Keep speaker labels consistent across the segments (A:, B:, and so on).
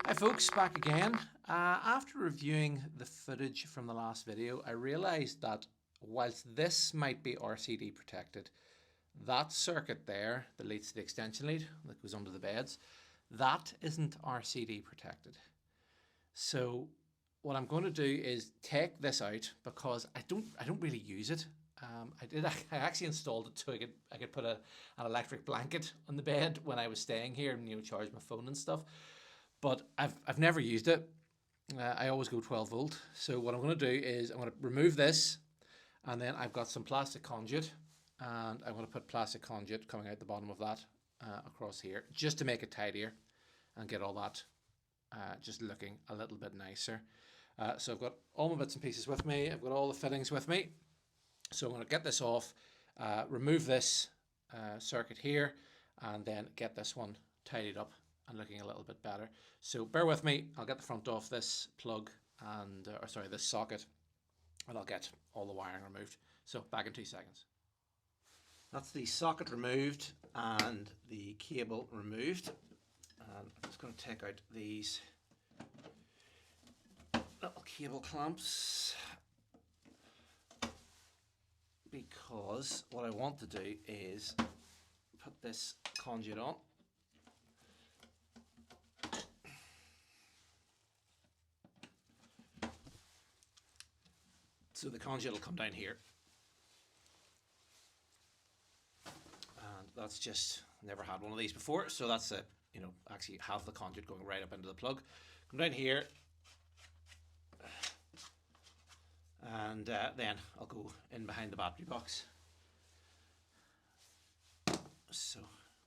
A: Hi folks, back again. After reviewing the footage from the last video, I realised that whilst this might be RCD protected, that circuit there that leads to the extension lead that goes under the beds, that isn't RCD protected. So what I'm going to do is take this out because I don't really use it. I actually installed it so I could put an electric blanket on the bed when I was staying here and charge my phone and stuff. But I've never used it. I always go 12 volt. So what I'm going to do is I'm going to remove this, and then I've got some plastic conduit, and I'm going to put plastic conduit coming out the bottom of that across here, just to make it tidier and get all that just looking a little bit nicer. So I've got all my bits and pieces with me. I've got all the fittings with me. So I'm going to get this off, remove this circuit here, and then get this one tidied up and looking a little bit better. So bear with me, I'll get the front off this plug and, this socket, and I'll get all the wiring removed. So back in 2 seconds. That's the socket removed and the cable removed. And I'm just going to take out these little cable clamps because what I want to do is put this conduit on. So the conduit will come down here, and that's just, never had one of these before, so that's actually half the conduit going right up into the plug. Come down here, and then I'll go in behind the battery box. So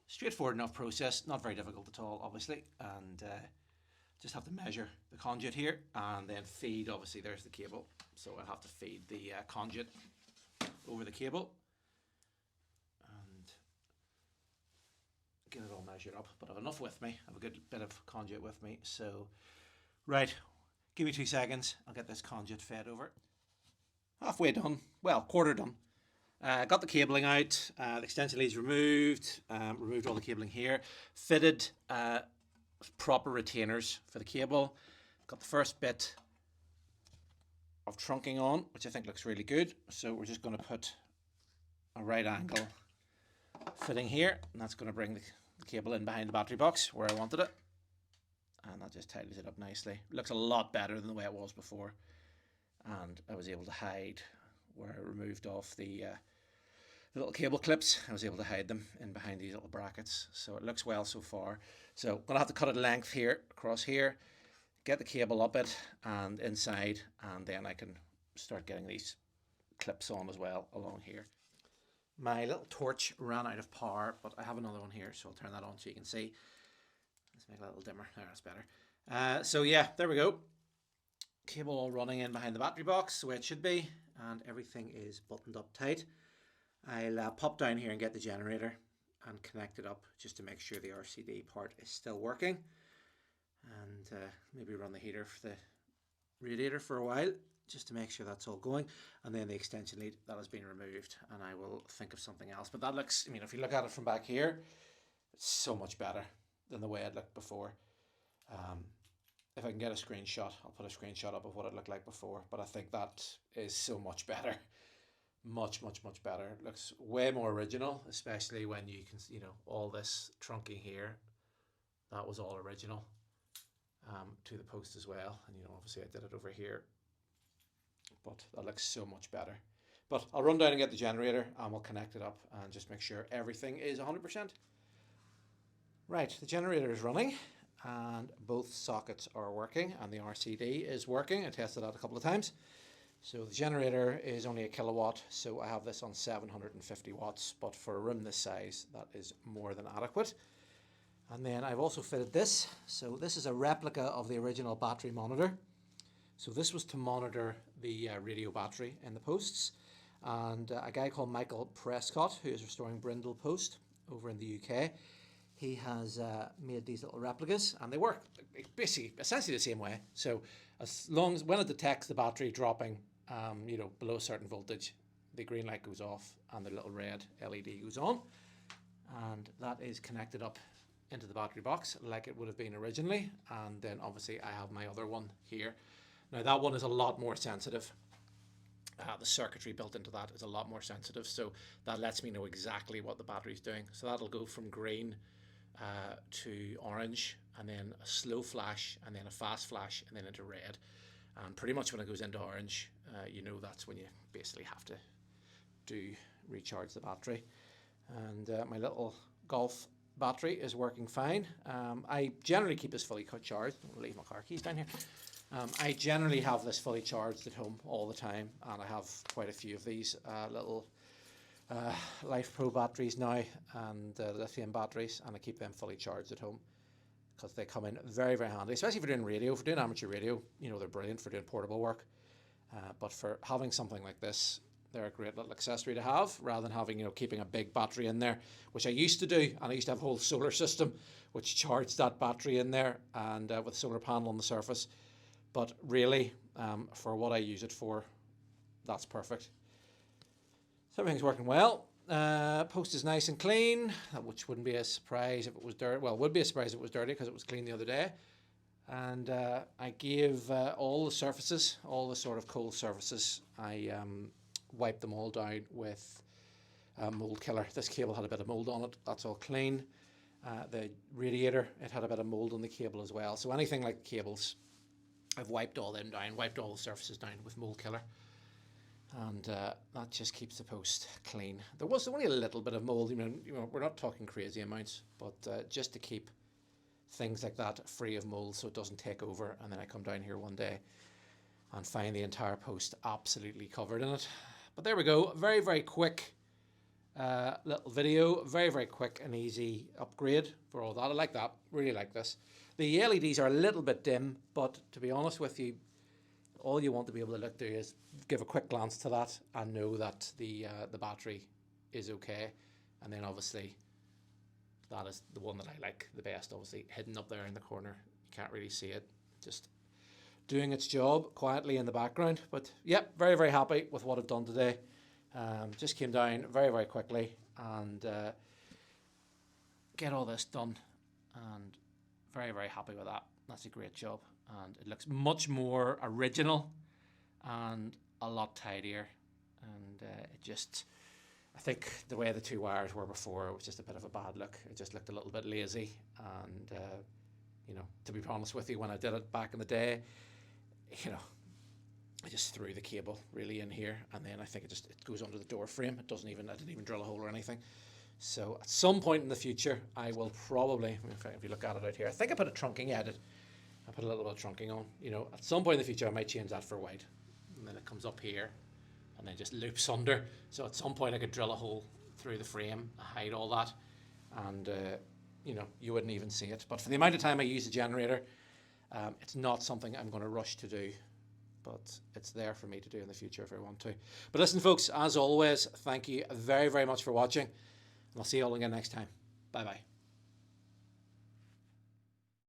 A: straightforward enough process, not very difficult at all, obviously, and just have to measure the conduit here and then feed, obviously there's the cable, so I'll have to feed the conduit over the cable and get it all measured up. But I have enough with me, I have a good bit of conduit with me, so right, give me 2 seconds, I'll get this conduit fed over. Halfway done, well, quarter done. Got the cabling out, the extension leads removed, removed all the cabling here, fitted proper retainers for the cable. Got the first bit of trunking on, which I think looks really good. So we're just going to put a right angle fitting here, and that's going to bring the cable in behind the battery box where I wanted it. And that just tidies it up nicely. Looks a lot better than the way it was before. And I was able to hide where I removed off the little cable clips. I was able to hide them in behind these little brackets, so it looks well so far. So I'm gonna have to cut it length here, across here, get the cable up it and inside, and then I can start getting these clips on as well along here. My little torch ran out of power, but I have another one here, so I'll turn that on so you can see. Let's make it a little dimmer. There, that's better. So yeah, there we go. Cable all running in behind the battery box the way it should be, and everything is buttoned up tight. I'll pop down here and get the generator and connect it up just to make sure the RCD part is still working, and maybe run the heater for the radiator for a while just to make sure that's all going, and then the extension lead that has been removed, and I will think of something else. But that looks, I mean, if you look at it from back here, it's so much better than the way it looked before. If I can get a screenshot, I'll put a screenshot up of what it looked like before, but I think that is so much better. Much better. It looks way more original, especially when you can, all this trunking here, that was all original to the post as well. And obviously I did it over here, but that looks so much better. But I'll run down and get the generator and we'll connect it up and just make sure everything is 100%. Right, the generator is running and both sockets are working and the RCD is working. I tested that a couple of times. So the generator is only 1 kilowatt, so I have this on 750 watts, but for a room this size, that is more than adequate. And then I've also fitted this. So this is a replica of the original battery monitor. So this was to monitor the radio battery in the posts. And a guy called Michael Prescott, who is restoring Brindle Post over in the UK, he has made these little replicas, and they work basically essentially the same way. So as long as when it detects the battery dropping below a certain voltage, the green light goes off and the little red LED goes on, and that is connected up into the battery box like it would have been originally, and then obviously I have my other one here. Now that one is a lot more sensitive. The circuitry built into that is a lot more sensitive, so that lets me know exactly what the battery's doing. So that'll go from green to orange, and then a slow flash, and then a fast flash, and then into red. And pretty much when it goes into orange, you know that's when you basically have to recharge the battery. And my little Golf battery is working fine. I generally keep this fully charged. I'll leave my car keys down here. I generally have this fully charged at home all the time, and I have quite a few of these little Life Pro batteries now, and lithium batteries, and I keep them fully charged at home because they come in very, very handy, especially for doing radio. For doing amateur radio, you know, they're brilliant for doing portable work. But for having something like this, they're a great little accessory to have, rather than having, you know, keeping a big battery in there, which I used to do, and I used to have a whole solar system which charged that battery in there, and with a solar panel on the surface. But really, for what I use it for, that's perfect. So everything's working well. Post is nice and clean, which wouldn't be a surprise if it was dirty. Well, it would be a surprise if it was dirty because it was clean the other day. And I gave all the surfaces, all the sort of cold surfaces, I wiped them all down with mold killer. This cable had a bit of mold on it. That's all clean. The radiator, it had a bit of mold on the cable as well. So anything like cables, I've wiped all them down, wiped all the surfaces down with mold killer. And that just keeps the post clean. There was only a little bit of mold. You know, we're not talking crazy amounts, but just to keep things like that free of mold so it doesn't take over. And then I come down here one day and find the entire post absolutely covered in it. But there we go. Very, very quick little video. Very, very quick and easy upgrade for all that. I like that. Really like this. The LEDs are a little bit dim, but to be honest with you, all you want to be able to look through is give a quick glance to that and know that the battery is okay. And then obviously that is the one that I like the best, obviously hidden up there in the corner. You can't really see it, just doing its job quietly in the background. But yep, very, very happy with what I've done today. Just came down very, very quickly and get all this done, and very, very happy with that. That's a great job, and it looks much more original and a lot tidier. And it just, I think the way the two wires were before, it was just a bit of a bad look. It just looked a little bit lazy. And you know, to be honest with you, when I did it back in the day, you know, I just threw the cable really in here, and then I think it goes under the door frame. I didn't even drill a hole or anything. So at some point in the future, I will probably, if you look at it out here, I think I put a trunking, yeah, I put a little bit of trunking on. You know, at some point in the future, I might change that for white, and then it comes up here, and then just loops under. So at some point, I could drill a hole through the frame, hide all that, and you know, you wouldn't even see it. But for the amount of time I use the generator, it's not something I'm going to rush to do, but it's there for me to do in the future if I want to. But listen, folks, as always, thank you very, very much for watching, and I'll see you all again next time. Bye-bye.